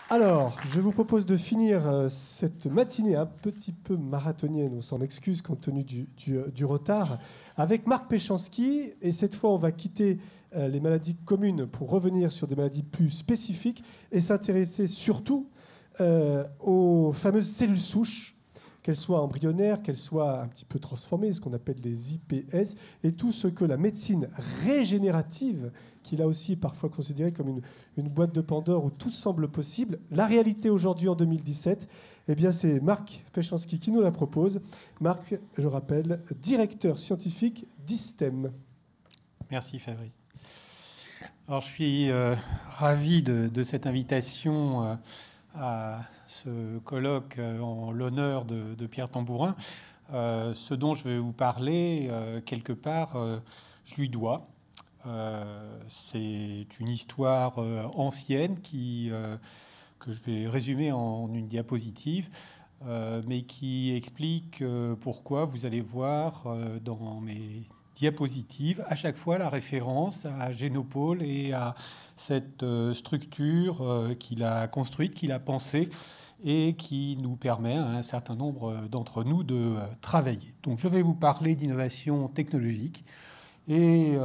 Alors, je vous propose de finir cette matinée un petit peu marathonienne, on s'en excuse compte tenu du retard, avec Marc Péchanski. Et cette fois, on va quitter les maladies communes pour revenir sur des maladies plus spécifiques et s'intéresser surtout aux fameuses cellules souches, qu'elles soient embryonnaires, qu'elles soient un petit peu transformées, ce qu'on appelle les iPS, et tout ce que la médecine régénérative, qui là aussi est parfois considérée comme une boîte de Pandore où tout semble possible. La réalité aujourd'hui en 2017, eh bien c'est Marc Péchanski qui nous la propose. Marc, je rappelle, directeur scientifique d'ISTEM. Merci Fabrice. Alors je suis ravi de cette invitation à ce colloque en l'honneur de Pierre Tambourin. Ce dont je vais vous parler, quelque part, je lui dois. C'est une histoire ancienne que je vais résumer en une diapositive, mais qui explique pourquoi vous allez voir dans mes diapositives à chaque fois la référence à Génopôle et à cette structure qu'il a construite, qu'il a pensée et qui nous permet à un certain nombre d'entre nous de travailler. Donc je vais vous parler d'innovation technologique et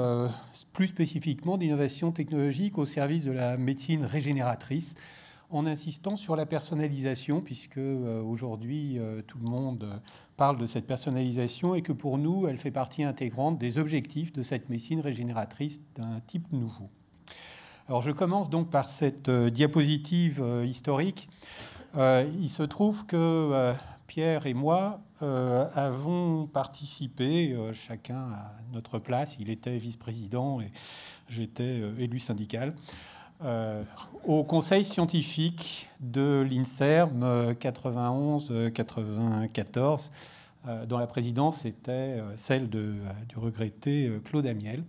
plus spécifiquement d'innovation technologique au service de la médecine régénératrice, en insistant sur la personnalisation, puisque aujourd'hui tout le monde parle de cette personnalisation et que pour nous, elle fait partie intégrante des objectifs de cette médecine régénératrice d'un type nouveau. Alors je commence donc par cette diapositive historique. Il se trouve que Pierre et moi avons participé, chacun à notre place, il était vice-président et j'étais élu syndical, au conseil scientifique de l'INSERM 91-94, dont la présidence était celle du regretté Claude Amiel,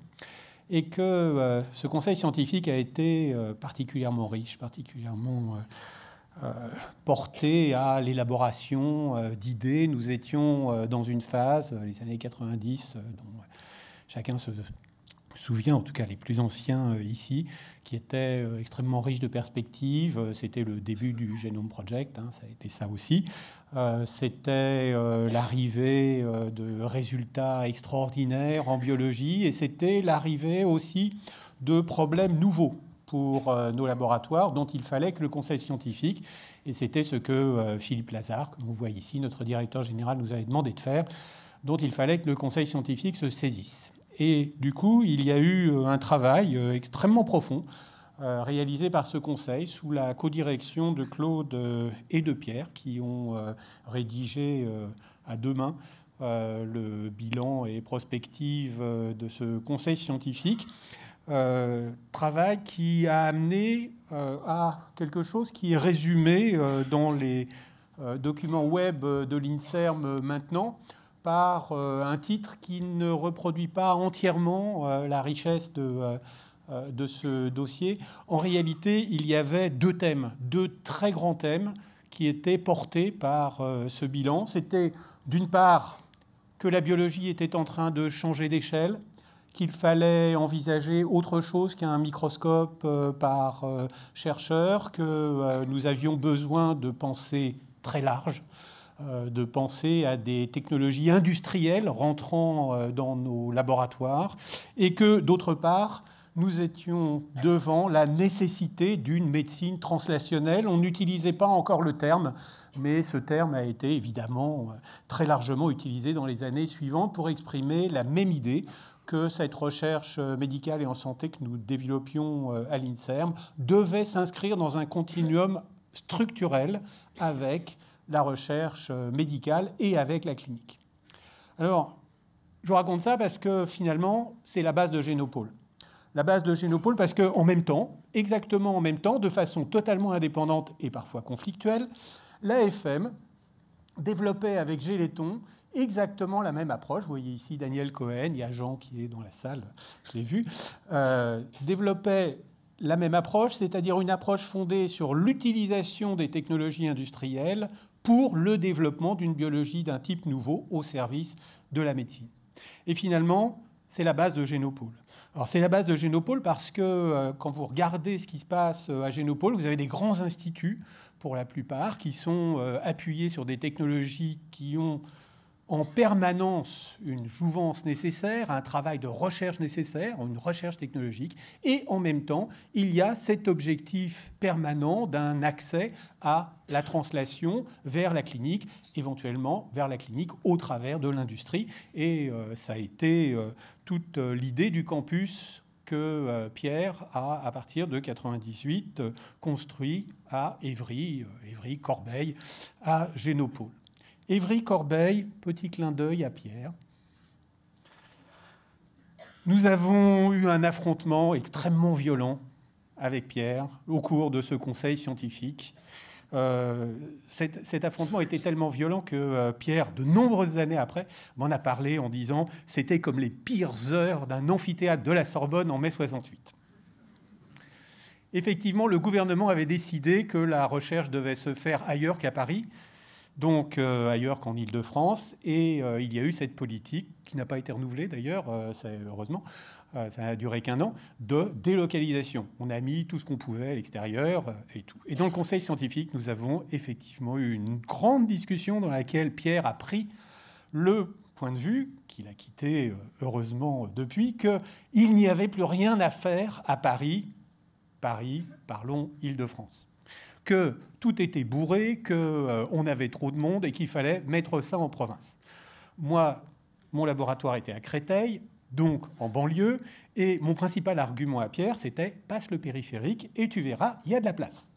et que ce conseil scientifique a été particulièrement riche, particulièrement porté à l'élaboration d'idées. Nous étions dans une phase, les années 90, dont chacun se souvient, en tout cas les plus anciens ici, qui était extrêmement riche de perspectives. C'était le début du Genome Project, ça a été ça aussi. C'était l'arrivée de résultats extraordinaires en biologie et c'était l'arrivée aussi de problèmes nouveaux pour nos laboratoires, dont il fallait que le conseil scientifique, et c'était ce que Philippe Lazare, comme vous voyez ici, notre directeur général, nous avait demandé de faire, dont il fallait que le conseil scientifique se saisisse. Et du coup, il y a eu un travail extrêmement profond réalisé par ce conseil sous la codirection de Claude et de Pierre, qui ont rédigé à deux mains le bilan et prospective de ce conseil scientifique. Travail qui a amené à quelque chose qui est résumé dans les documents web de l'INSERM maintenant par un titre qui ne reproduit pas entièrement la richesse de ce dossier. En réalité, il y avait deux thèmes, deux très grands thèmes qui étaient portés par ce bilan. C'était d'une part que la biologie était en train de changer d'échelle, qu'il fallait envisager autre chose qu'un microscope par chercheur, que nous avions besoin de penser très large, de penser à des technologies industrielles rentrant dans nos laboratoires, et que, d'autre part, nous étions devant la nécessité d'une médecine translationnelle. On n'utilisait pas encore le terme, mais ce terme a été évidemment très largement utilisé dans les années suivantes pour exprimer la même idée que cette recherche médicale et en santé que nous développions à l'INSERM devait s'inscrire dans un continuum structurel avec la recherche médicale et avec la clinique. Alors, je vous raconte ça parce que finalement, c'est la base de Génopôle. La base de Génopôle parce qu'en même temps, exactement en même temps, de façon totalement indépendante et parfois conflictuelle, l'AFM développait avec Géléton exactement la même approche. Vous voyez ici Daniel Cohen, il y a Jean qui est dans la salle, je l'ai vu, développait la même approche, c'est-à-dire une approche fondée sur l'utilisation des technologies industrielles pour le développement d'une biologie d'un type nouveau au service de la médecine. Et finalement, c'est la base de Génopôle. Alors c'est la base de Génopole parce que quand vous regardez ce qui se passe à Génopole, vous avez des grands instituts, pour la plupart, qui sont appuyés sur des technologies qui ont en permanence une jouvence nécessaire, un travail de recherche nécessaire, une recherche technologique, et en même temps, il y a cet objectif permanent d'un accès à la translation vers la clinique, éventuellement vers la clinique au travers de l'industrie. Et ça a été toute l'idée du campus que Pierre a, à partir de 1998, construit à Évry, Évry-Corbeil, à Génopole. Évry-Corbeil, petit clin d'œil à Pierre. Nous avons eu un affrontement extrêmement violent avec Pierre au cours de ce conseil scientifique. Cet affrontement était tellement violent que Pierre, de nombreuses années après, m'en a parlé en disant « c'était comme les pires heures d'un amphithéâtre de la Sorbonne en mai 68 ». Effectivement, le gouvernement avait décidé que la recherche devait se faire ailleurs qu'à Paris, donc ailleurs qu'en Île-de-France, et il y a eu cette politique, qui n'a pas été renouvelée d'ailleurs, heureusement, ça n'a duré qu'1 an, de délocalisation. On a mis tout ce qu'on pouvait à l'extérieur et tout. Et dans le conseil scientifique, nous avons effectivement eu une grande discussion dans laquelle Pierre a pris le point de vue, qu'il a quitté heureusement depuis, qu'il n'y avait plus rien à faire à Paris, parlons Île-de-France. Que tout était bourré, qu'on avait trop de monde et qu'il fallait mettre ça en province. Moi, mon laboratoire était à Créteil, donc en banlieue, et mon principal argument à Pierre, c'était « passe le périphérique et tu verras, il y a de la place ».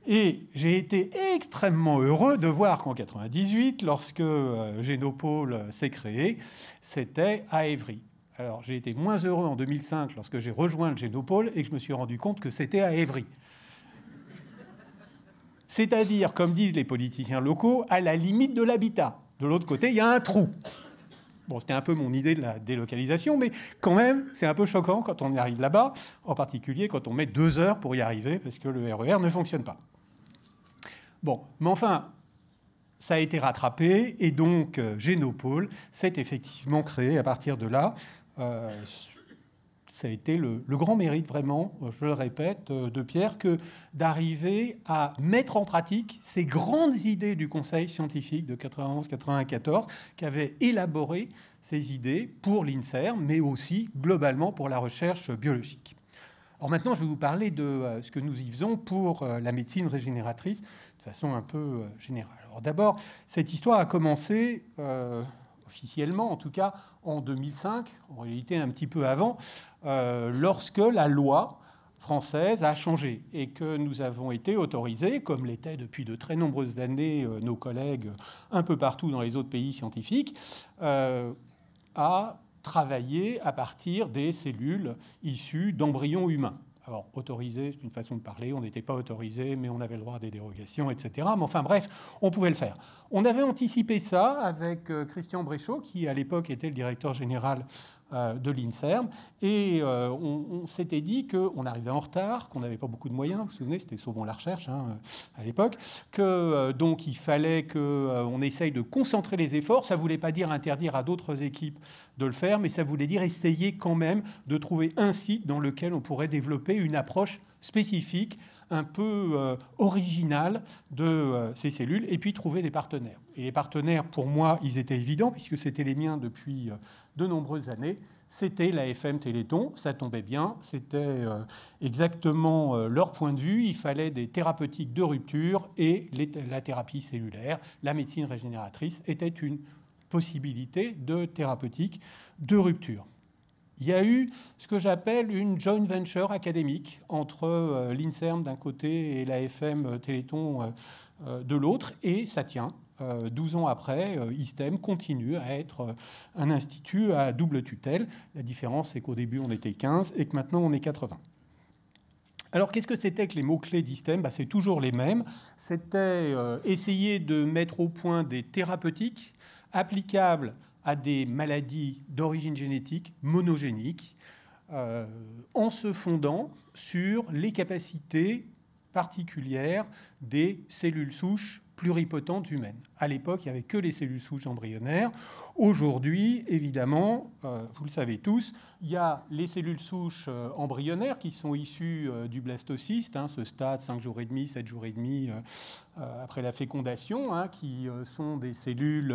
Et j'ai été extrêmement heureux de voir qu'en 1998, lorsque Génopole s'est créé, c'était à Évry. Alors j'ai été moins heureux en 2005 lorsque j'ai rejoint le Génopole et que je me suis rendu compte que c'était à Évry. C'est-à-dire, comme disent les politiciens locaux, à la limite de l'habitat. De l'autre côté, il y a un trou. Bon, c'était un peu mon idée de la délocalisation, mais quand même, c'est un peu choquant quand on y arrive là-bas, en particulier quand on met 2 heures pour y arriver, parce que le RER ne fonctionne pas. Bon, mais enfin, ça a été rattrapé, et donc Génopole s'est effectivement créé à partir de là. Ça a été le grand mérite, vraiment, je le répète, de Pierre, que d'arriver à mettre en pratique ces grandes idées du Conseil scientifique de 91-94, qui avait élaboré ces idées pour l'INSERM, mais aussi globalement pour la recherche biologique. Alors maintenant, je vais vous parler de ce que nous y faisons pour la médecine régénératrice de façon un peu générale. Alors d'abord, cette histoire a commencé... officiellement, en tout cas, en 2005, en réalité un petit peu avant, lorsque la loi française a changé et que nous avons été autorisés, comme l'étaient depuis de très nombreuses années nos collègues un peu partout dans les autres pays scientifiques, à travailler à partir des cellules issues d'embryons humains. Alors, autorisé, c'est une façon de parler, on n'était pas autorisé, mais on avait le droit à des dérogations, etc. Mais enfin, bref, on pouvait le faire. On avait anticipé ça avec Christian Bréchot, qui, à l'époque, était le directeur général de l'INSERM, et on s'était dit qu'on arrivait en retard, qu'on n'avait pas beaucoup de moyens, vous vous souvenez, c'était Sauvons la recherche à l'époque, que donc il fallait qu'on essaye de concentrer les efforts. Ça ne voulait pas dire interdire à d'autres équipes de le faire, mais ça voulait dire essayer quand même de trouver un site dans lequel on pourrait développer une approche spécifique, un peu originale de ces cellules, et puis trouver des partenaires. Et les partenaires, pour moi, ils étaient évidents, puisque c'était les miens depuis de nombreuses années. C'était l'AFM Téléthon, ça tombait bien, c'était exactement leur point de vue. Il fallait des thérapeutiques de rupture, et la thérapie cellulaire, la médecine régénératrice, était une possibilité de thérapeutique de rupture. Il y a eu ce que j'appelle une joint venture académique entre l'INSERM d'un côté et l'AFM Téléthon de l'autre, et ça tient. 12 ans après, ISTEM continue à être un institut à double tutelle. La différence, c'est qu'au début, on était 15 et que maintenant, on est 80. Alors, qu'est-ce que c'était que les mots-clés d'ISTEM ? C'est toujours les mêmes. C'était essayer de mettre au point des thérapeutiques applicables à des maladies d'origine génétique monogéniques, en se fondant sur les capacités particulières des cellules souches pluripotentes humaines. À l'époque, il n'y avait que les cellules souches embryonnaires. Aujourd'hui, évidemment, vous le savez tous, il y a les cellules souches embryonnaires qui sont issues du blastocyste, ce stade 5 jours et demi, 7 jours et demi après la fécondation, qui sont des cellules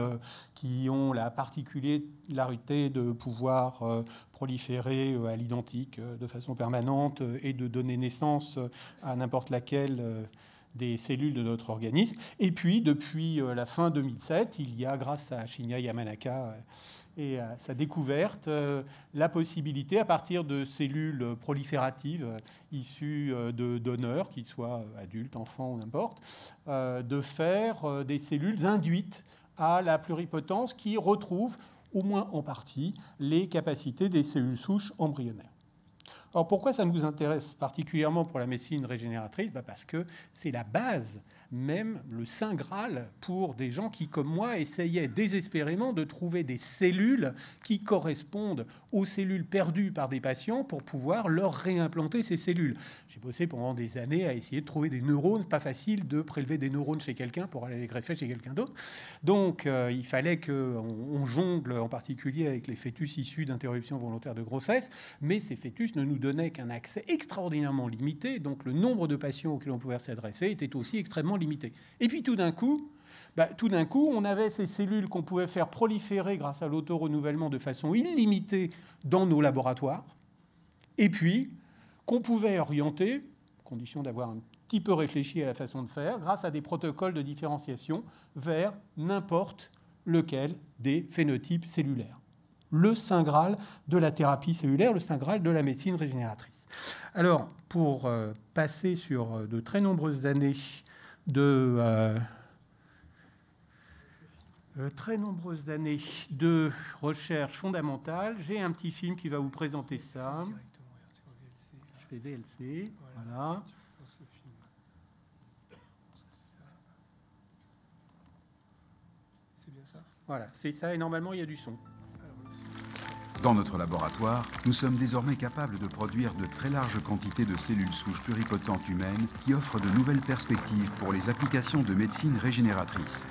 qui ont la particularité de pouvoir proliférer à l'identique de façon permanente et de donner naissance à n'importe laquelle des cellules de notre organisme. Et puis, depuis la fin 2007, il y a, grâce à Shinya Yamanaka et à sa découverte, la possibilité, à partir de cellules prolifératives issues de donneurs, qu'ils soient adultes, enfants ou n'importe, de faire des cellules induites à la pluripotence qui retrouvent, au moins en partie, les capacités des cellules souches embryonnaires. Alors pourquoi ça nous intéresse particulièrement pour la médecine régénératrice ? Parce que c'est la base, même le saint Graal, pour des gens qui, comme moi, essayaient désespérément de trouver des cellules qui correspondent aux cellules perdues par des patients pour pouvoir leur réimplanter ces cellules. J'ai bossé pendant des années à essayer de trouver des neurones. C'est pas facile de prélever des neurones chez quelqu'un pour aller les greffer chez quelqu'un d'autre. Donc il fallait qu'on jongle en particulier avec les fœtus issus d'interruptions volontaires de grossesse, mais ces fœtus ne nous donnaient qu'un accès extraordinairement limité, donc le nombre de patients auxquels on pouvait s'adresser était aussi extrêmement limité. Et puis tout d'un coup, on avait ces cellules qu'on pouvait faire proliférer grâce à l'auto-renouvellement de façon illimitée dans nos laboratoires, et puis qu'on pouvait orienter, condition d'avoir un petit peu réfléchi à la façon de faire, grâce à des protocoles de différenciation, vers n'importe lequel des phénotypes cellulaires. Le saint Graal de la thérapie cellulaire, le saint Graal de la médecine régénératrice. Alors, pour passer sur de très nombreuses années de recherche fondamentale, j'ai un petit film qui va vous présenter ça. Je fais VLC, voilà. C'est bien ça ? Voilà, c'est ça, et normalement, il y a du son. Dans notre laboratoire, nous sommes désormais capables de produire de très larges quantités de cellules souches pluripotentes humaines qui offrent de nouvelles perspectives pour les applications de médecine régénératrice.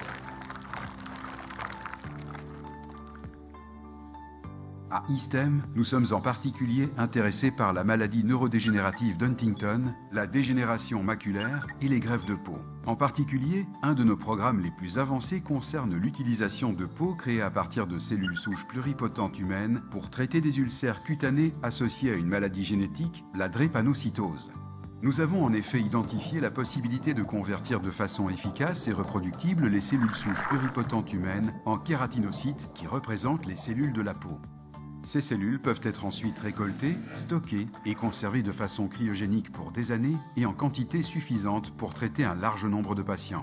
À ISTEM, nous sommes en particulier intéressés par la maladie neurodégénérative d'Huntington, la dégénération maculaire et les greffes de peau. En particulier, un de nos programmes les plus avancés concerne l'utilisation de peau créée à partir de cellules souches pluripotentes humaines pour traiter des ulcères cutanés associés à une maladie génétique, la drépanocytose. Nous avons en effet identifié la possibilité de convertir de façon efficace et reproductible les cellules souches pluripotentes humaines en kératinocytes qui représentent les cellules de la peau. Ces cellules peuvent être ensuite récoltées, stockées et conservées de façon cryogénique pour des années et en quantité suffisante pour traiter un large nombre de patients.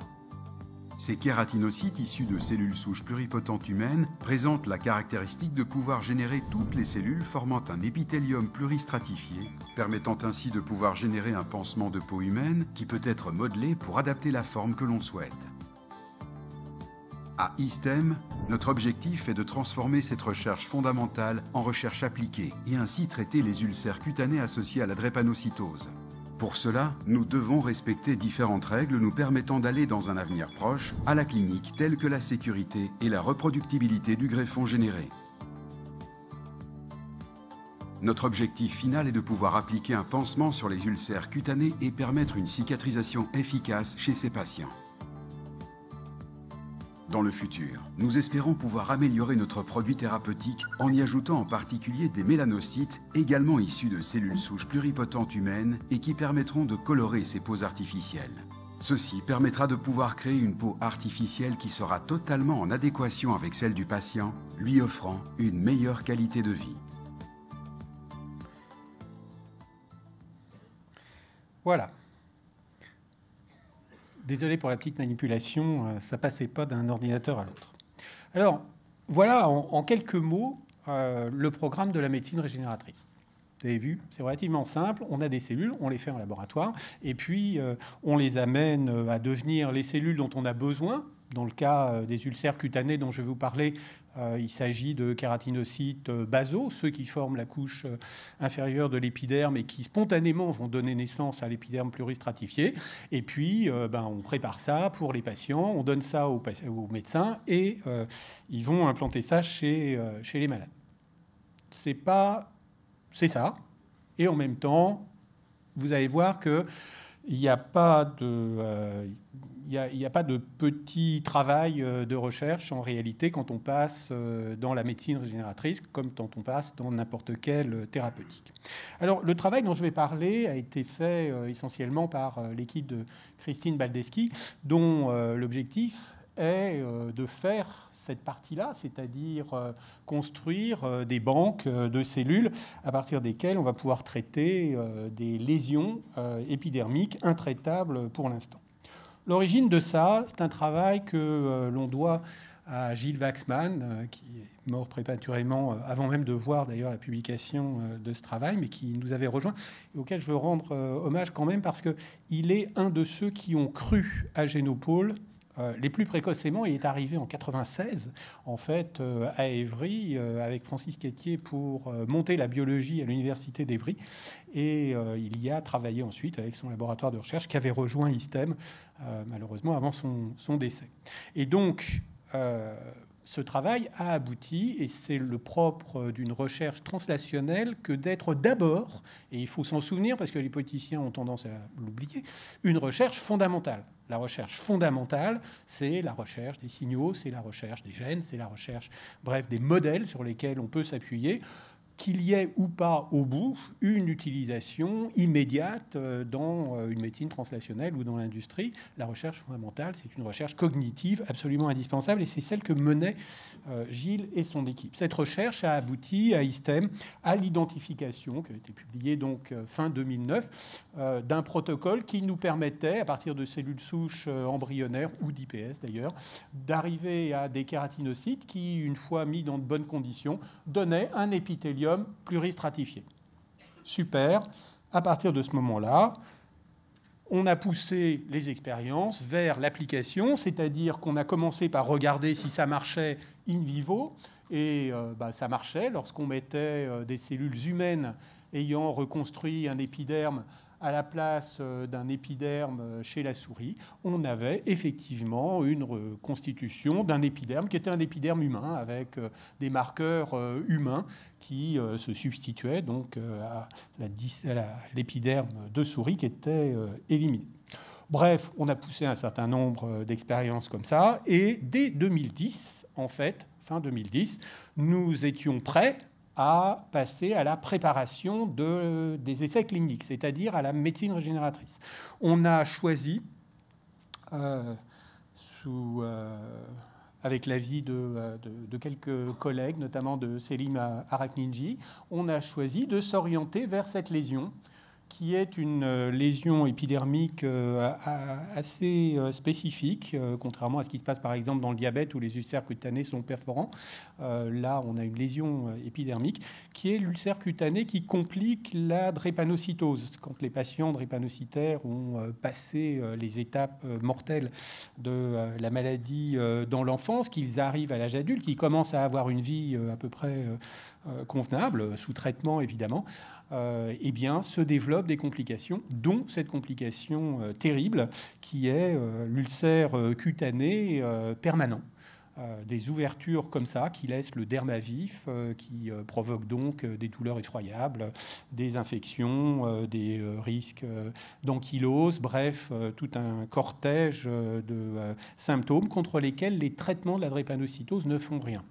Ces kératinocytes issus de cellules souches pluripotentes humaines présentent la caractéristique de pouvoir générer toutes les cellules formant un épithélium pluristratifié, permettant ainsi de pouvoir générer un pansement de peau humaine qui peut être modelé pour adapter la forme que l'on souhaite. À ISTEM, notre objectif est de transformer cette recherche fondamentale en recherche appliquée et ainsi traiter les ulcères cutanés associés à la drépanocytose. Pour cela, nous devons respecter différentes règles nous permettant d'aller dans un avenir proche à la clinique telles que la sécurité et la reproductibilité du greffon généré. Notre objectif final est de pouvoir appliquer un pansement sur les ulcères cutanés et permettre une cicatrisation efficace chez ces patients. Dans le futur, nous espérons pouvoir améliorer notre produit thérapeutique en y ajoutant en particulier des mélanocytes également issus de cellules souches pluripotentes humaines et qui permettront de colorer ces peaux artificielles. Ceci permettra de pouvoir créer une peau artificielle qui sera totalement en adéquation avec celle du patient, lui offrant une meilleure qualité de vie. Voilà. Désolé pour la petite manipulation, ça passait pas d'un ordinateur à l'autre. Alors, voilà en quelques mots le programme de la médecine régénératrice. Vous avez vu, c'est relativement simple. On a des cellules, on les fait en laboratoire, et puis on les amène à devenir les cellules dont on a besoin Dans le cas des ulcères cutanés dont je vais vous parler, il s'agit de kératinocytes basaux, ceux qui forment la couche inférieure de l'épiderme et qui spontanément vont donner naissance à l'épiderme pluristratifié. Et puis, on prépare ça pour les patients, on donne ça aux médecins et ils vont implanter ça chez les malades. C'est ça. Et en même temps, vous allez voir qu'il n'y a pas de petit travail de recherche en réalité quand on passe dans la médecine régénératrice comme quand on passe dans n'importe quelle thérapeutique. Alors, le travail dont je vais parler a été fait essentiellement par l'équipe de Christine Baldeschi, dont l'objectif est de faire cette partie-là, c'est-à-dire construire des banques de cellules à partir desquelles on va pouvoir traiter des lésions épidermiques intraitables pour l'instant. L'origine de ça, c'est un travail que l'on doit à Gilles Waxman, qui est mort prématurément avant même de voir d'ailleurs la publication de ce travail, mais qui nous avait rejoint et auquel je veux rendre hommage quand même parce qu'il est un de ceux qui ont cru à Génopôle les plus précocement. Il est arrivé en 96, en fait, à Évry, avec Francis Quétier pour monter la biologie à l'université d'Évry. Et il y a travaillé ensuite avec son laboratoire de recherche qui avait rejoint ISTEM, malheureusement, avant son décès. Et donc, ce travail a abouti, et c'est le propre d'une recherche translationnelle que d'être d'abord, et il faut s'en souvenir parce que les politiciens ont tendance à l'oublier, une recherche fondamentale. La recherche fondamentale, c'est la recherche des signaux, c'est la recherche des gènes, c'est la recherche, bref, des modèles sur lesquels on peut s'appuyer, qu'il y ait ou pas au bout une utilisation immédiate dans une médecine translationnelle ou dans l'industrie. La recherche fondamentale, c'est une recherche cognitive absolument indispensable et c'est celle que menait Gilles et son équipe. Cette recherche a abouti à ISTEM à l'identification, qui a été publiée donc fin 2009, d'un protocole qui nous permettait, à partir de cellules souches embryonnaires ou d'IPS d'ailleurs, d'arriver à des kératinocytes qui, une fois mis dans de bonnes conditions, donnaient un épithélium pluristratifié. Super. À partir de ce moment-là, on a poussé les expériences vers l'application, c'est-à-dire qu'on a commencé par regarder si ça marchait in vivo, et ça marchait lorsqu'on mettait des cellules humaines ayant reconstruit un épiderme à la place d'un épiderme chez la souris, on avait effectivement une reconstitution d'un épiderme qui était un épiderme humain avec des marqueurs humains qui se substituaient donc à l'épiderme de souris qui était éliminé. Bref, on a poussé un certain nombre d'expériences comme ça et dès 2010, en fait, fin 2010, nous étions prêts à passer à la préparation des essais cliniques, c'est-à-dire à la médecine régénératrice. On a choisi, avec l'avis de quelques collègues, notamment de Selim Arakninji, on a choisi de s'orienter vers cette lésion, qui est une lésion épidermique assez spécifique, contrairement à ce qui se passe par exemple dans le diabète où les ulcères cutanés sont perforants. Là, on a une lésion épidermique qui est l'ulcère cutané qui complique la drépanocytose. Quand les patients drépanocytaires ont passé les étapes mortelles de la maladie dans l'enfance, qu'ils arrivent à l'âge adulte, qu'ils commencent à avoir une vie à peu près convenable, sous traitement évidemment, eh bien, se développent des complications, dont cette complication terrible qui est l'ulcère cutané permanent. Des ouvertures comme ça qui laissent le derme à vif, qui provoquent donc des douleurs effroyables, des infections, des risques d'ankylose, bref, tout un cortège de symptômes contre lesquels les traitements de la drépanocytose ne font rien.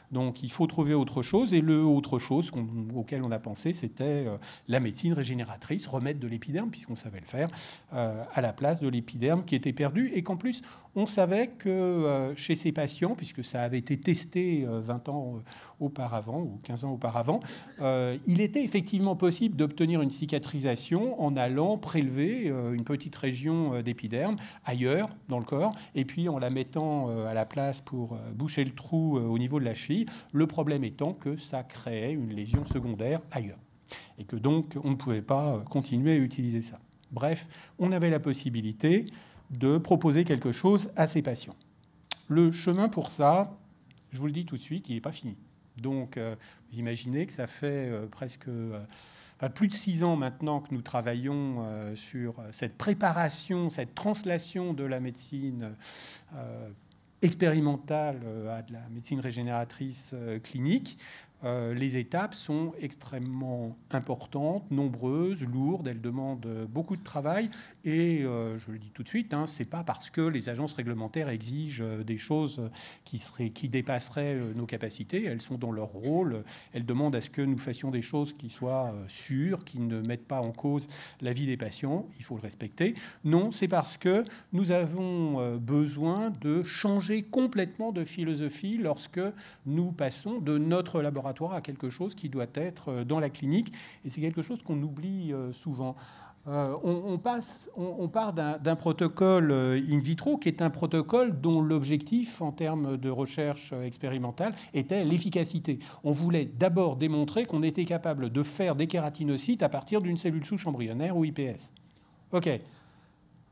Donc il faut trouver autre chose, et le autre chose auquel on a pensé, c'était la médecine régénératrice, remettre de l'épiderme, puisqu'on savait le faire, à la place de l'épiderme qui était perdu, et qu'en plus, on savait que chez ces patients, puisque ça avait été testé 20 ans auparavant, ou 15 ans auparavant, il était effectivement possible d'obtenir une cicatrisation en allant prélever une petite région d'épiderme ailleurs dans le corps, et puis en la mettant à la place pour boucher le trou au niveau de la cheville, le problème étant que ça créait une lésion secondaire ailleurs, et que donc on ne pouvait pas continuer à utiliser ça. Bref, on avait la possibilité de proposer quelque chose à ces patients. Le chemin pour ça, je vous le dis tout de suite, il n'est pas fini. Donc, vous imaginez que ça fait plus de 6 ans maintenant que nous travaillons sur cette préparation, cette translation de la médecine expérimentale à de la médecine régénératrice clinique. Les étapes sont extrêmement importantes, nombreuses, lourdes, elles demandent beaucoup de travail et je le dis tout de suite, c'est pas parce que les agences réglementaires exigent des choses qui dépasseraient nos capacités, elles sont dans leur rôle, elles demandent à ce que nous fassions des choses qui soient sûres, qui ne mettent pas en cause la vie des patients, il faut le respecter. Non, c'est parce que nous avons besoin de changer complètement de philosophie lorsque nous passons de notre laboratoire à quelque chose qui doit être dans la clinique. Et c'est quelque chose qu'on oublie souvent. On part d'un protocole in vitro qui est un protocole dont l'objectif en termes de recherche expérimentale était l'efficacité. On voulait d'abord démontrer qu'on était capable de faire des kératinocytes à partir d'une cellule souche embryonnaire ou iPS. OK.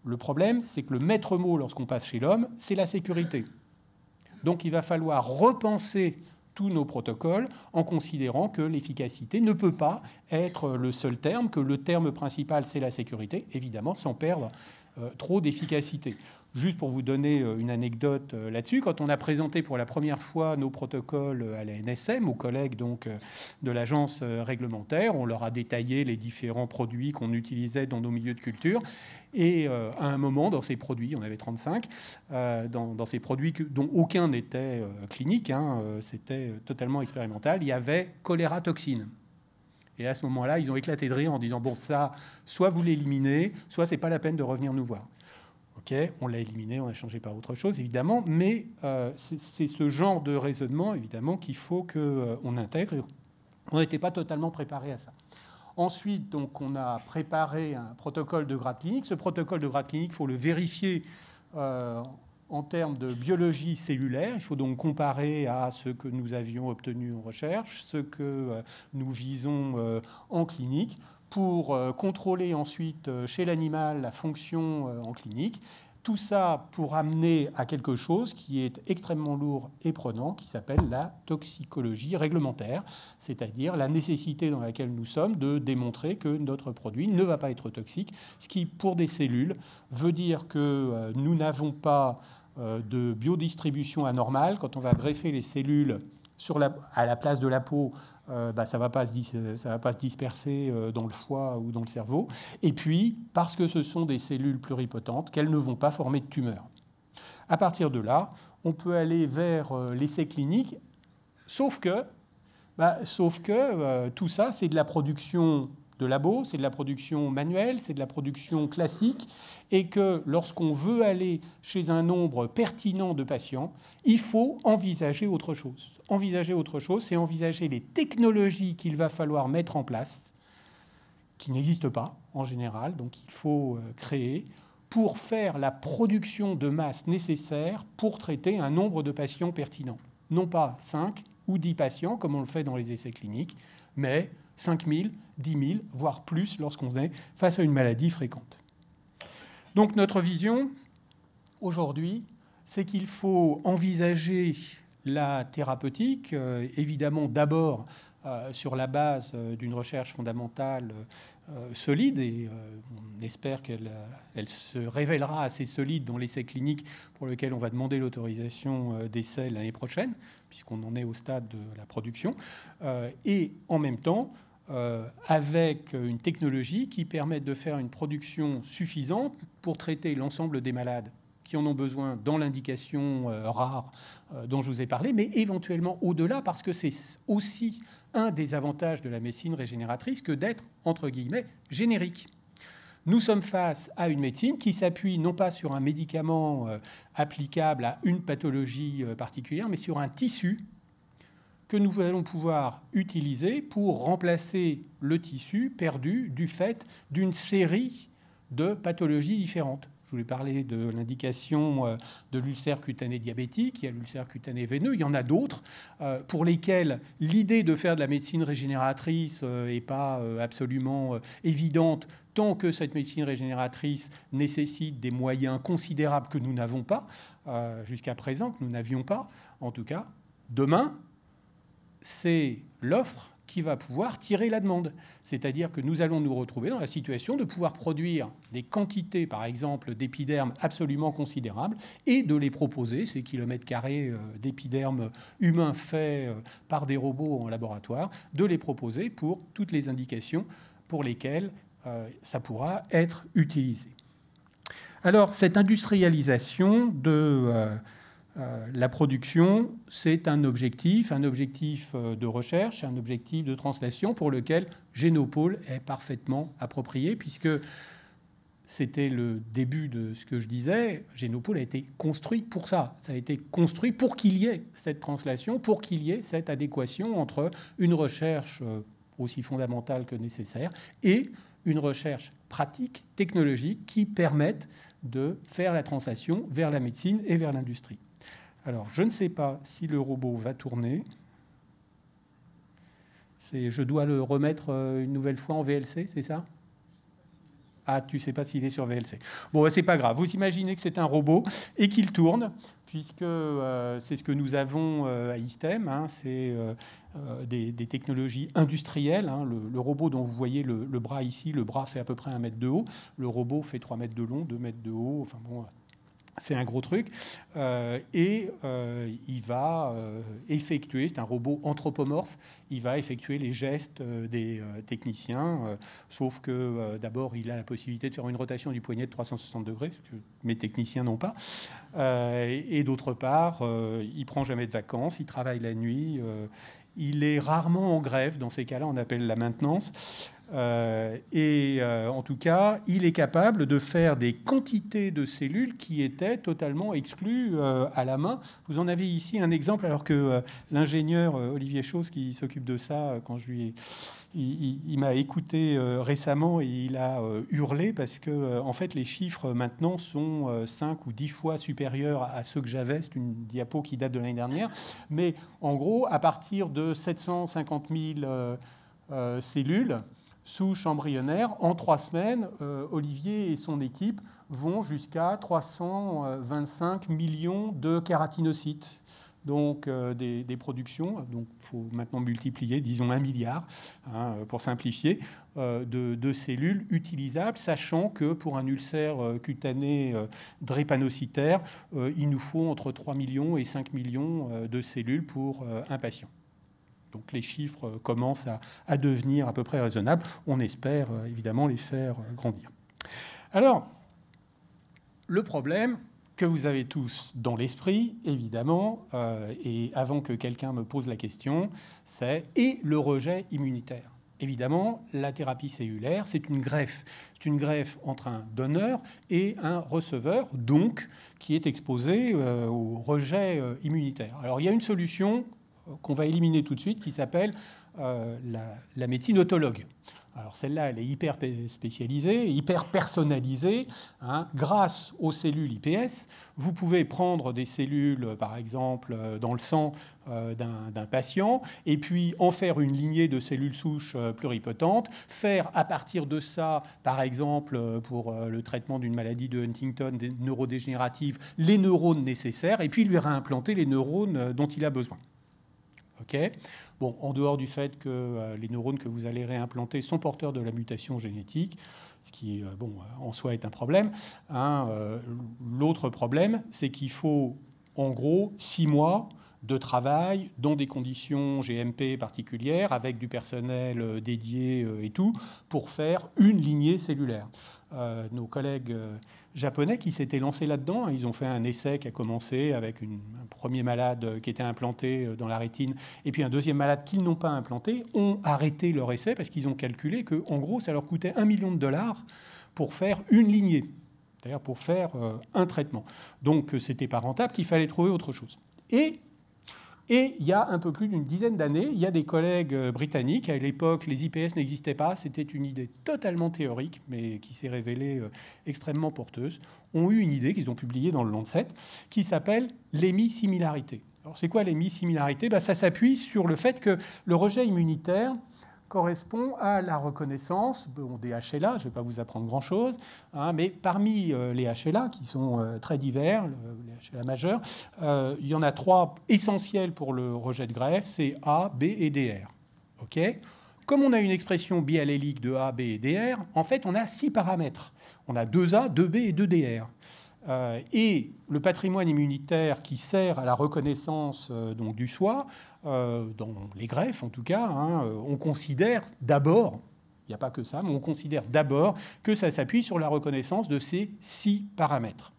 Le problème, c'est que le maître mot lorsqu'on passe chez l'homme, c'est la sécurité. Donc il va falloir repenser tous nos protocoles en considérant que l'efficacité ne peut pas être le seul terme, que le terme principal, c'est la sécurité, évidemment, sans perdre trop d'efficacité. Juste pour vous donner une anecdote là-dessus, quand on a présenté pour la première fois nos protocoles à la NSM, aux collègues donc, de l'agence réglementaire, on leur a détaillé les différents produits qu'on utilisait dans nos milieux de culture. Et à un moment, dans ces produits, on avait 35, dans ces produits dont aucun n'était clinique, c'était totalement expérimental, il y avait choléra-toxine. Et à ce moment-là, ils ont éclaté de rire en disant « Bon, ça, soit vous l'éliminez, soit c'est pas la peine de revenir nous voir. » OK, on l'a éliminé, on a changé par autre chose, évidemment, mais c'est ce genre de raisonnement, évidemment, qu'il faut qu'on intègre. On n'était pas totalement préparé à ça. Ensuite, donc, on a préparé un protocole de grade clinique. Ce protocole de grade clinique, il faut le vérifier en termes de biologie cellulaire. Il faut donc comparer à ce que nous avions obtenu en recherche, ce que nous visons en clinique, pour contrôler ensuite chez l'animal la fonction en clinique. Tout ça pour amener à quelque chose qui est extrêmement lourd et prenant, qui s'appelle la toxicologie réglementaire, c'est-à-dire la nécessité dans laquelle nous sommes de démontrer que notre produit ne va pas être toxique, ce qui, pour des cellules, veut dire que nous n'avons pas de biodistribution anormale. Quand on va greffer les cellules à la place de la peau, ça ne va pas se disperser dans le foie ou dans le cerveau. Et puis, parce que ce sont des cellules pluripotentes, qu'elles ne vont pas former de tumeurs. À partir de là, on peut aller vers l'essai clinique, sauf que tout ça, c'est de la production de labo, c'est de la production manuelle, c'est de la production classique, et que lorsqu'on veut aller chez un nombre pertinent de patients, il faut envisager autre chose. Envisager autre chose, c'est envisager les technologies qu'il va falloir mettre en place, qui n'existent pas en général, donc il faut créer, pour faire la production de masse nécessaire pour traiter un nombre de patients pertinents. Non pas 5 ou 10 patients, comme on le fait dans les essais cliniques, mais 5 000, 10 000, voire plus lorsqu'on est face à une maladie fréquente. Donc notre vision, aujourd'hui, c'est qu'il faut envisager la thérapeutique, évidemment d'abord sur la base d'une recherche fondamentale solide, et on espère qu'elle se révélera assez solide dans l'essai clinique pour lequel on va demander l'autorisation d'essai l'année prochaine, puisqu'on en est au stade de la production, et en même temps avec une technologie qui permet de faire une production suffisante pour traiter l'ensemble des malades qui en ont besoin dans l'indication rare dont je vous ai parlé, mais éventuellement au-delà, parce que c'est aussi un des avantages de la médecine régénératrice que d'être, entre guillemets, générique. Nous sommes face à une médecine qui s'appuie non pas sur un médicament applicable à une pathologie particulière, mais sur un tissu que nous allons pouvoir utiliser pour remplacer le tissu perdu du fait d'une série de pathologies différentes. Je voulais parler de l'indication de l'ulcère cutané diabétique, il y a l'ulcère cutané veineux, il y en a d'autres pour lesquels l'idée de faire de la médecine régénératrice n'est pas absolument évidente tant que cette médecine régénératrice nécessite des moyens considérables que nous n'avons pas, jusqu'à présent, que nous n'avions pas. En tout cas, demain, c'est l'offre qui va pouvoir tirer la demande. C'est-à-dire que nous allons nous retrouver dans la situation de pouvoir produire des quantités, par exemple, d'épidermes absolument considérables et de les proposer, ces kilomètres carrés d'épidermes humains faits par des robots en laboratoire, de les proposer pour toutes les indications pour lesquelles ça pourra être utilisé. Alors, cette industrialisation de la production, c'est un objectif de recherche, un objectif de translation pour lequel Génopôle est parfaitement approprié, puisque c'était le début de ce que je disais. Génopôle a été construit pour ça. Ça a été construit pour qu'il y ait cette translation, pour qu'il y ait cette adéquation entre une recherche aussi fondamentale que nécessaire et une recherche pratique, technologique, qui permette de faire la translation vers la médecine et vers l'industrie. Alors, je ne sais pas si le robot va tourner. Je dois le remettre une nouvelle fois en VLC, c'est ça ? Ah, tu ne sais pas s'il est sur VLC. Bon, c'est pas grave. Vous imaginez que c'est un robot et qu'il tourne, puisque c'est ce que nous avons à ISTEM. Hein, c'est des technologies industrielles. Hein. Le robot dont vous voyez le bras ici, le bras fait à peu près 1 mètre de haut. Le robot fait 3 mètres de long, 2 mètres de haut. Enfin bon... C'est un gros truc. Il va effectuer, c'est un robot anthropomorphe, il va effectuer les gestes des techniciens, sauf que d'abord, il a la possibilité de faire une rotation du poignet de 360 degrés, ce que mes techniciens n'ont pas. Et d'autre part, il ne prend jamais de vacances, il travaille la nuit, il est rarement en grève. Dans ces cas-là, on appelle la maintenance. En tout cas, il est capable de faire des quantités de cellules qui étaient totalement exclues à la main. Vous en avez ici un exemple, alors que l'ingénieur Olivier Chose, qui s'occupe de ça, quand je lui ai... Il m'a écouté récemment et il a hurlé parce que, en fait, les chiffres maintenant sont 5 ou 10 fois supérieurs à ceux que j'avais. C'est une diapo qui date de l'année dernière. Mais en gros, à partir de 750 000 cellules souches embryonnaires, en 3 semaines, Olivier et son équipe vont jusqu'à 325 millions de kératinocytes. Donc des productions, donc il faut maintenant multiplier, disons 1 milliard, hein, pour simplifier, de cellules utilisables, sachant que pour un ulcère cutané drépanocytaire, il nous faut entre 3 millions et 5 millions de cellules pour un patient. Donc les chiffres commencent à devenir à peu près raisonnables. On espère évidemment les faire grandir. Alors, le problème que vous avez tous dans l'esprit, évidemment, et avant que quelqu'un me pose la question, c'est le rejet immunitaire. Évidemment, la thérapie cellulaire, c'est une greffe. C'est une greffe entre un donneur et un receveur, donc qui est exposé au rejet immunitaire. Alors, il y a une solution qu'on va éliminer tout de suite, qui s'appelle la médecine autologue. Alors celle-là, elle est hyper spécialisée, hyper personnalisée. Hein. Grâce aux cellules IPS, vous pouvez prendre des cellules, par exemple, dans le sang d'un patient, et puis en faire une lignée de cellules souches pluripotentes, faire à partir de ça, par exemple, pour le traitement d'une maladie de Huntington neurodégénérative, les neurones nécessaires, et puis lui réimplanter les neurones dont il a besoin. Okay. Bon, en dehors du fait que les neurones que vous allez réimplanter sont porteurs de la mutation génétique, ce qui, bon, en soi est un problème. Hein, l'autre problème, c'est qu'il faut, en gros, 6 mois de travail dans des conditions GMP particulières, avec du personnel dédié et tout, pour faire une lignée cellulaire. Nos collègues japonais qui s'étaient lancés là-dedans, ils ont fait un essai qui a commencé avec un premier malade qui était implanté dans la rétine et puis un deuxième malade qu'ils n'ont pas implanté, ont arrêté leur essai parce qu'ils ont calculé qu'en gros, ça leur coûtait $1 million pour faire une lignée, c'est-à-dire pour faire un traitement. Donc, c'était pas rentable, qu'il fallait trouver autre chose. Et Et il y a un peu plus d'une dizaine d'années, il y a des collègues britanniques, à l'époque les IPS n'existaient pas, c'était une idée totalement théorique, mais qui s'est révélée extrêmement porteuse, ont eu une idée qu'ils ont publiée dans le Lancet, qui s'appelle l'hémisimilarité. Alors c'est quoi l'hémisimilarité ? Ça s'appuie sur le fait que le rejet immunitaire correspond à la reconnaissance des HLA. Je ne vais pas vous apprendre grand-chose, mais parmi les HLA, qui sont très divers, les HLA majeurs, il y en a 3 essentiels pour le rejet de greffe, c'est A, B et DR. Okay ? Comme on a une expression biallélique de A, B et DR, en fait, on a 6 paramètres. On a 2A, 2B et 2DR. Et le patrimoine immunitaire qui sert à la reconnaissance donc, du soi, dans les greffes en tout cas, on considère d'abord, il n'y a pas que ça, mais on considère d'abord que ça s'appuie sur la reconnaissance de ces 6 paramètres.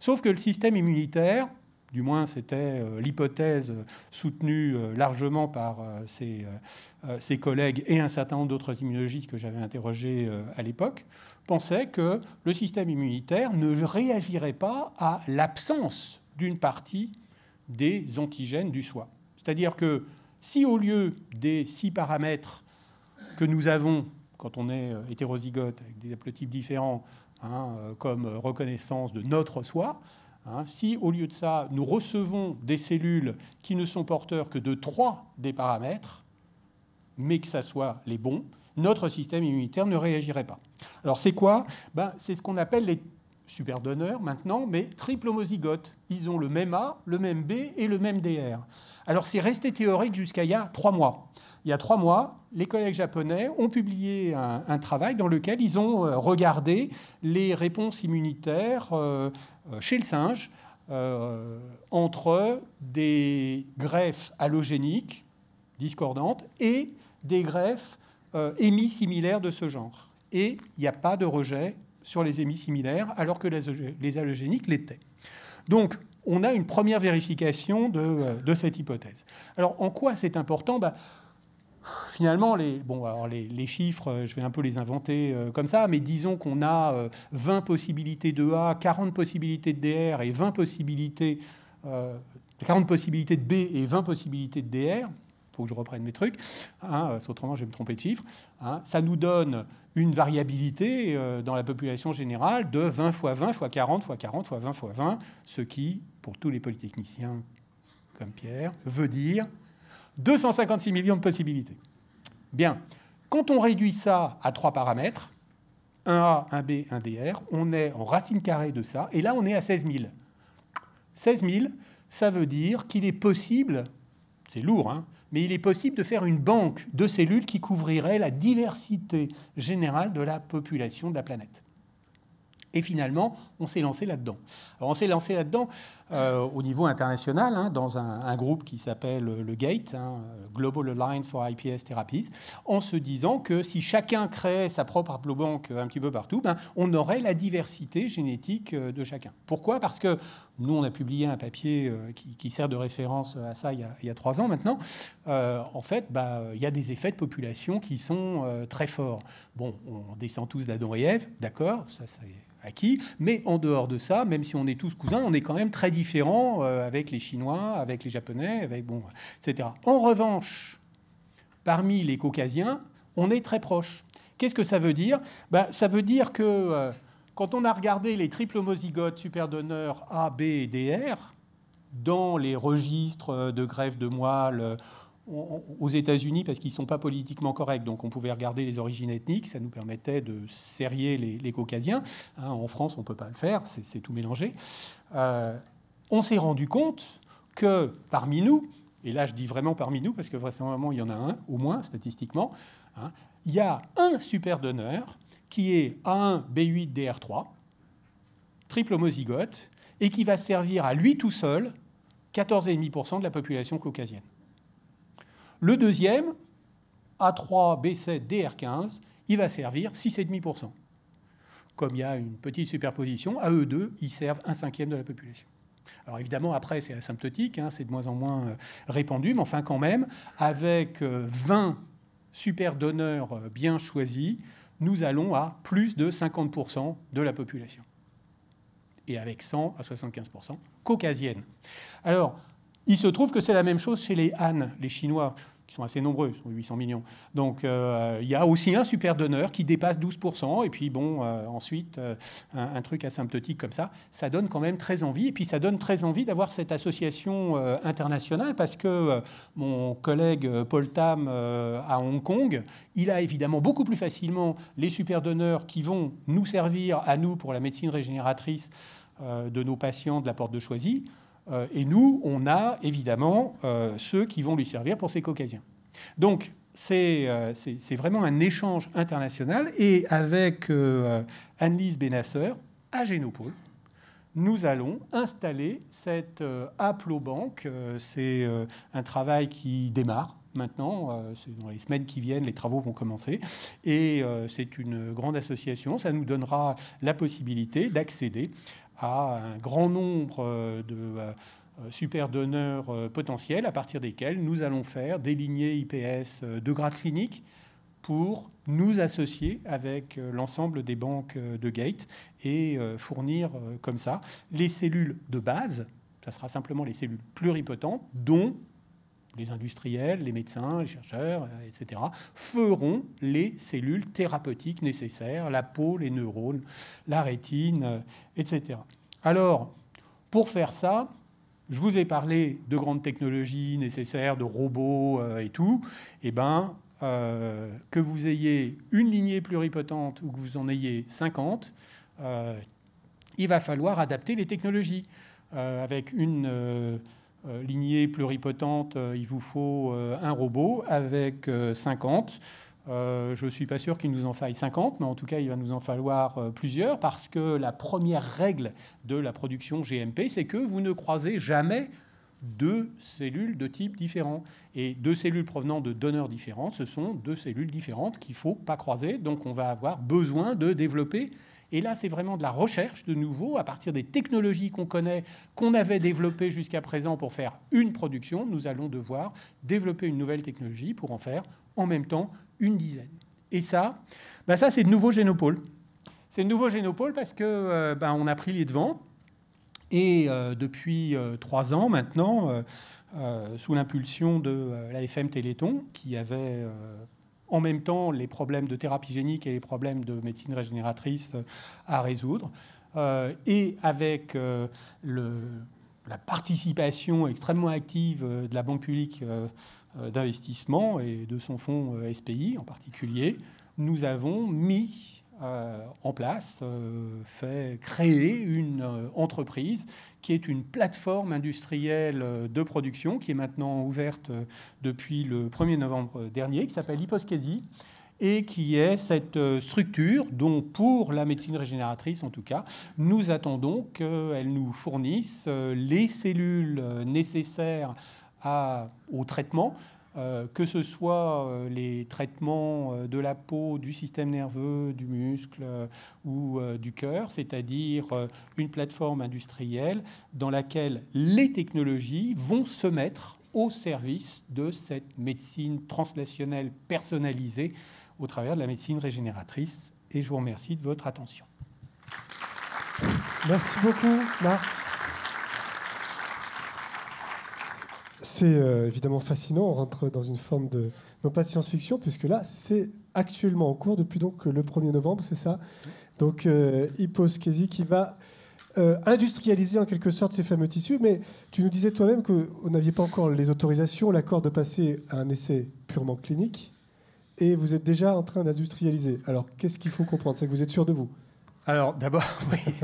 Sauf que le système immunitaire, du moins c'était l'hypothèse soutenue largement par ses collègues et un certain nombre d'autres immunologistes que j'avais interrogés à l'époque, pensait que le système immunitaire ne réagirait pas à l'absence d'une partie des antigènes du soi. C'est-à-dire que si au lieu des 6 paramètres que nous avons quand on est hétérozygote avec des haplotypes différents, comme reconnaissance de notre soi, si au lieu de ça, nous recevons des cellules qui ne sont porteurs que de 3 des paramètres, mais que ça soit les bons, notre système immunitaire ne réagirait pas. Alors c'est quoi ? C'est ce qu'on appelle les superdonneurs maintenant, mais triple homozygotes. Ils ont le même A, le même B et le même DR. Alors c'est resté théorique jusqu'à il y a 3 mois. Il y a 3 mois, les collègues japonais ont publié un travail dans lequel ils ont regardé les réponses immunitaires chez le singe entre des greffes allogéniques discordantes et des greffes hémisimilaires de ce genre. Et il n'y a pas de rejet sur les hémisimilaires, alors que les allogéniques l'étaient. Donc, on a une première vérification de cette hypothèse. Alors, en quoi c'est important ? Finalement, les chiffres, je vais un peu les inventer comme ça, mais disons qu'on a 20 possibilités de A, 40 possibilités de DR et 40 possibilités de B et 20 possibilités de DR. Il faut que je reprenne mes trucs, autrement je vais me tromper de chiffre. Ça nous donne une variabilité dans la population générale de 20 fois 20 fois 40 fois 40 fois 20 fois 20, ce qui, pour tous les polytechniciens comme Pierre, veut dire 256 millions de possibilités. Bien, quand on réduit ça à 3 paramètres, un A, un B, un DR, on est en racine carrée de ça, et là on est à 16 000. 16 000, ça veut dire qu'il est possible, c'est lourd, mais il est possible de faire une banque de cellules qui couvrirait la diversité générale de la population de la planète. Et finalement, on s'est lancé là-dedans. Alors, on s'est lancé là-dedans au niveau international, dans un groupe qui s'appelle le GATE, Global Alliance for iPS Therapies, en se disant que si chacun créait sa propre haplobanque un petit peu partout, on aurait la diversité génétique de chacun. Pourquoi ? Parce que nous, on a publié un papier qui sert de référence à ça il y a 3 ans maintenant. En fait, il y a des effets de population qui sont très forts. Bon, on descend tous d'Adam et Ève, d'accord, ça c'est acquis, mais en dehors de ça, même si on est tous cousins, on est quand même très différents avec les Chinois, avec les Japonais, etc. En revanche, parmi les Caucasiens, on est très proches. Qu'est-ce que ça veut dire ? Ça veut dire que quand on a regardé les triples homozygotes superdonneurs A, B et DR, dans les registres de greffe de moelle aux États-Unis, parce qu'ils ne sont pas politiquement corrects, donc on pouvait regarder les origines ethniques, ça nous permettait de serrer les Caucasiens. En France, on ne peut pas le faire, c'est tout mélangé. On s'est rendu compte que parmi nous, et là je dis vraiment parmi nous, parce que vraisemblablement il y en a un, au moins statistiquement, il y a un superdonneur qui est A1, B8, DR3, triple homozygote, et qui va servir à lui tout seul 14,5% de la population caucasienne. Le deuxième, A3, B7, DR15, il va servir 6,5%. Comme il y a une petite superposition, à eux deux, ils servent 1/5 de la population. Alors évidemment, après, c'est asymptotique, c'est de moins en moins répandu, mais enfin quand même, avec 20 superdonneurs bien choisis, nous allons à plus de 50% de la population. Et avec 100 à 75% caucasienne. Alors, Il se trouve que c'est la même chose chez les Han, les Chinois, qui sont assez nombreux, ils sont 800 millions. Donc il y a aussi un super donneur qui dépasse 12%. Et puis bon, ensuite, un truc asymptotique comme ça, ça donne quand même très envie. Et puis ça donne très envie d'avoir cette association internationale parce que mon collègue Paul Tam à Hong Kong, il a évidemment beaucoup plus facilement les super donneurs qui vont nous servir à nous pour la médecine régénératrice de nos patients de la porte de Choisy. Et nous, on a évidemment ceux qui vont lui servir pour ces caucasiens. Donc, c'est vraiment un échange international. Et avec Anne-Lise Benasser, à Génopôle, nous allons installer cette haplobank. C'est un travail qui démarre maintenant. Dans les semaines qui viennent, les travaux vont commencer. Et c'est une grande association. Ça nous donnera la possibilité d'accéder à un grand nombre de super donneurs potentiels à partir desquels nous allons faire des lignées IPS de grade clinique pour nous associer avec l'ensemble des banques de Gate et fournir comme ça les cellules de base. Ça sera simplement les cellules pluripotentes dont les industriels, les médecins, les chercheurs, etc., feront les cellules thérapeutiques nécessaires, la peau, les neurones, la rétine, etc. Alors, pour faire ça, je vous ai parlé de grandes technologies nécessaires, de robots et tout. Eh bien, que vous ayez une lignée pluripotente ou que vous en ayez 50, il va falloir adapter les technologies. Avec une lignée pluripotente, il vous faut un robot. Avec 50, je ne suis pas sûr qu'il nous en faille 50, mais en tout cas, il va nous en falloir plusieurs, parce que la première règle de la production GMP, c'est que vous ne croisez jamais deux cellules de type différent. Et deux cellules provenant de donneurs différents, ce sont deux cellules différentes qu'il ne faut pas croiser. Donc, on va avoir besoin de développer. Et là, c'est vraiment de la recherche de nouveau, à partir des technologies qu'on connaît, qu'on avait développées jusqu'à présent pour faire une production. Nous allons devoir développer une nouvelle technologie pour en faire en même temps une dizaine. Et ça, ça c'est de nouveau Génopôle. C'est de nouveau Génopôle parce que on a pris les devants. Et depuis 3 ans maintenant, sous l'impulsion de l'AFM Téléthon, qui avait en même temps les problèmes de thérapie génique et les problèmes de médecine régénératrice à résoudre, et avec la participation extrêmement active de la Banque publique d'investissement et de son fonds SPI en particulier, nous avons mis en place, créer une entreprise qui est une plateforme industrielle de production qui est maintenant ouverte depuis le 1er novembre dernier, qui s'appelle Hyposkesi, et qui est cette structure dont, pour la médecine régénératrice en tout cas, nous attendons qu'elle nous fournisse les cellules nécessaires au traitement, que ce soit les traitements de la peau, du système nerveux, du muscle ou du cœur, c'est-à-dire une plateforme industrielle dans laquelle les technologies vont se mettre au service de cette médecine translationnelle personnalisée au travers de la médecine régénératrice. Et je vous remercie de votre attention. Merci beaucoup, Marc. C'est évidemment fascinant. On rentre dans une forme de, non pas de science-fiction, puisque là, c'est actuellement en cours depuis donc le 1er novembre, c'est ça. Donc, Hyposkesi qui va industrialiser en quelque sorte ces fameux tissus. Mais tu nous disais toi-même que vous n'aviez pas encore les autorisations, l'accord de passer à un essai purement clinique, et vous êtes déjà en train d'industrialiser. Alors, qu'est-ce qu'il faut comprendre? C'est que vous êtes sûr de vous? Alors, d'abord, oui.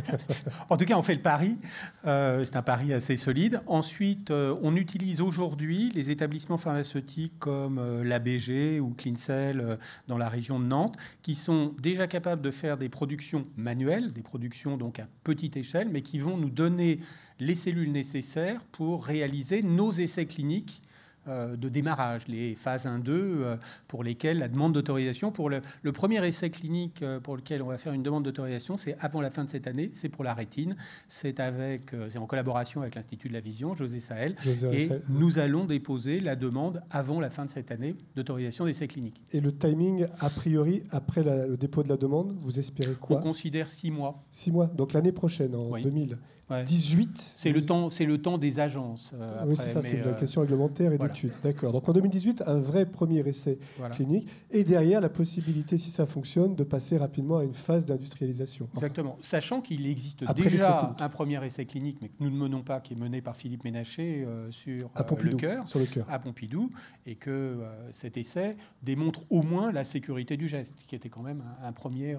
En tout cas, on fait le pari. C'est un pari assez solide. Ensuite, on utilise aujourd'hui les établissements pharmaceutiques comme l'ABG ou Cleancell dans la région de Nantes, qui sont déjà capables de faire des productions manuelles, des productions donc à petite échelle, mais qui vont nous donner les cellules nécessaires pour réaliser nos essais cliniques de démarrage, les phases 1-2, pour lesquelles la demande d'autorisation, pour le premier essai clinique pour lequel on va faire une demande d'autorisation, c'est avant la fin de cette année, c'est pour la rétine, c'est en collaboration avec l'Institut de la Vision, José Sahel, et nous allons déposer la demande avant la fin de cette année d'autorisation d'essai clinique. Et le timing, a priori, après le dépôt de la demande, vous espérez quoi? On considère 6 mois. 6 mois, donc l'année prochaine, en oui. 2000. 2018. C'est le temps des agences. Oui, c'est ça, c'est la question réglementaire et d'études. D'accord. Donc en 2018, un vrai premier essai clinique. Et derrière, la possibilité, si ça fonctionne, de passer rapidement à une phase d'industrialisation. Exactement. Sachant qu'il existe déjà un premier essai clinique, mais que nous ne menons pas, qui est mené par Philippe Ménaché sur le cœur, à Pompidou, et que cet essai démontre au moins la sécurité du geste, qui était quand même un premier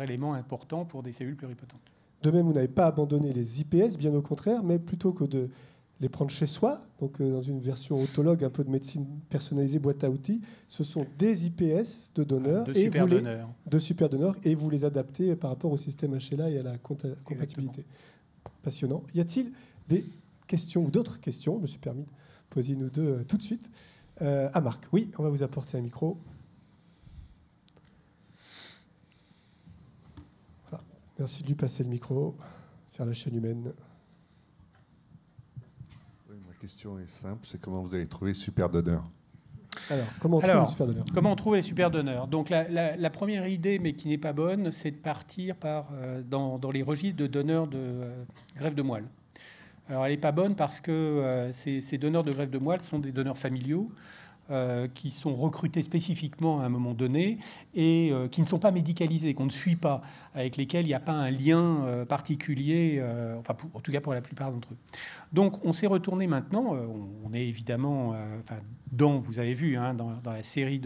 élément important pour des cellules pluripotentes. De même, vous n'avez pas abandonné les IPS, bien au contraire, mais plutôt que de les prendre chez soi, donc dans une version autologue, un peu de médecine personnalisée, boîte à outils, ce sont des IPS de donneurs, de super donneurs, et vous les adaptez par rapport au système HLA et à la compatibilité. Exactement. Passionnant. Y a-t-il des questions ou d'autres questions? Je me suis permis de poser une ou deux tout de suite. À Marc, oui, on va vous apporter un micro. Voilà. Merci de lui passer le micro, faire la chaîne humaine. Ma question est simple, c'est comment vous allez trouver super donneurs? Alors, comment on trouve les super donneurs? Comment on trouve les super donneurs? Donc, la première idée, mais qui n'est pas bonne, c'est de partir dans les registres de donneurs de greffe de moelle. Alors, elle n'est pas bonne parce que ces donneurs de greffe de moelle sont des donneurs familiaux qui sont recrutés spécifiquement à un moment donné et qui ne sont pas médicalisés, qu'on ne suit pas, avec lesquels il n'y a pas un lien particulier, en tout cas pour la plupart d'entre eux. Donc, on s'est retourné maintenant, on est évidemment, vous avez vu, dans la série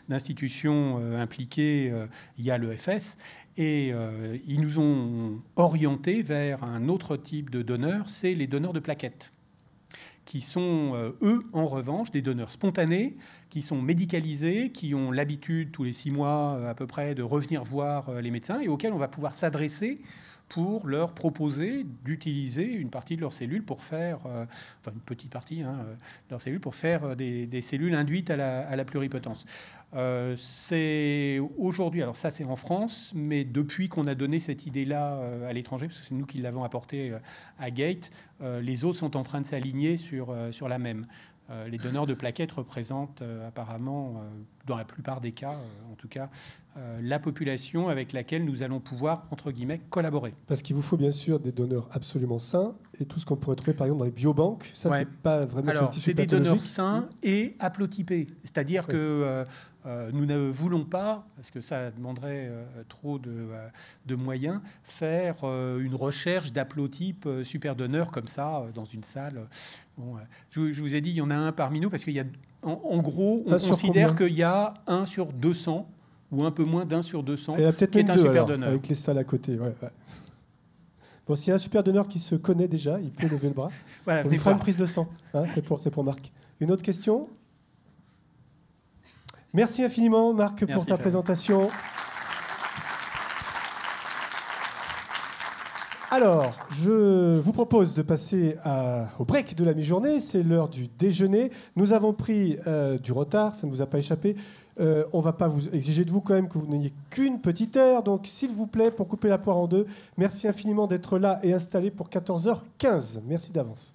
d'institutions impliquées, il y a l'EFS, et ils nous ont orientés vers un autre type de donneurs, c'est les donneurs de plaquettes, qui sont, eux, en revanche, des donneurs spontanés, qui sont médicalisés, qui ont l'habitude, tous les 6 mois à peu près, de revenir voir les médecins et auxquels on va pouvoir s'adresser pour leur proposer d'utiliser une partie de leurs cellules pour faire, une petite partie de leurs cellules pour faire des cellules induites à la pluripotence. C'est aujourd'hui, alors ça c'est en France, mais depuis qu'on a donné cette idée-là à l'étranger, parce que c'est nous qui l'avons apporté à Gate, les autres sont en train de s'aligner sur la même. Les donneurs de plaquettes représentent apparemment, dans la plupart des cas, en tout cas, la population avec laquelle nous allons pouvoir, entre guillemets, collaborer. Parce qu'il vous faut bien sûr des donneurs absolument sains et tout ce qu'on pourrait trouver par exemple dans les biobanques, ça c'est pas vraiment alors, c'est des donneurs sains et haplotypés, c'est-à-dire que nous ne voulons pas, parce que ça demanderait trop de moyens, faire une recherche d'haplotype super donneur comme ça dans une salle. Bon, je vous ai dit, il y en a un parmi nous parce qu'il y a, en gros, on considère qu'il y a 1 sur 200 ou un peu moins d'1 sur 200 qui est un super donneur. Avec les salles à côté. Ouais. Bon, s'il y a un super donneur qui se connaît déjà, il peut lever le bras. Voilà, on lui fera une prise de sang. C'est pour Marc. Une autre question? Merci infiniment, Marc, pour ta présentation. Alors, je vous propose de passer au break de la mi-journée. C'est l'heure du déjeuner. Nous avons pris du retard, ça ne vous a pas échappé. On ne va pas vous exiger de vous quand même que vous n'ayez qu'une petite heure. Donc, s'il vous plaît, pour couper la poire en deux, merci infiniment d'être là et installé pour 14h15. Merci d'avance.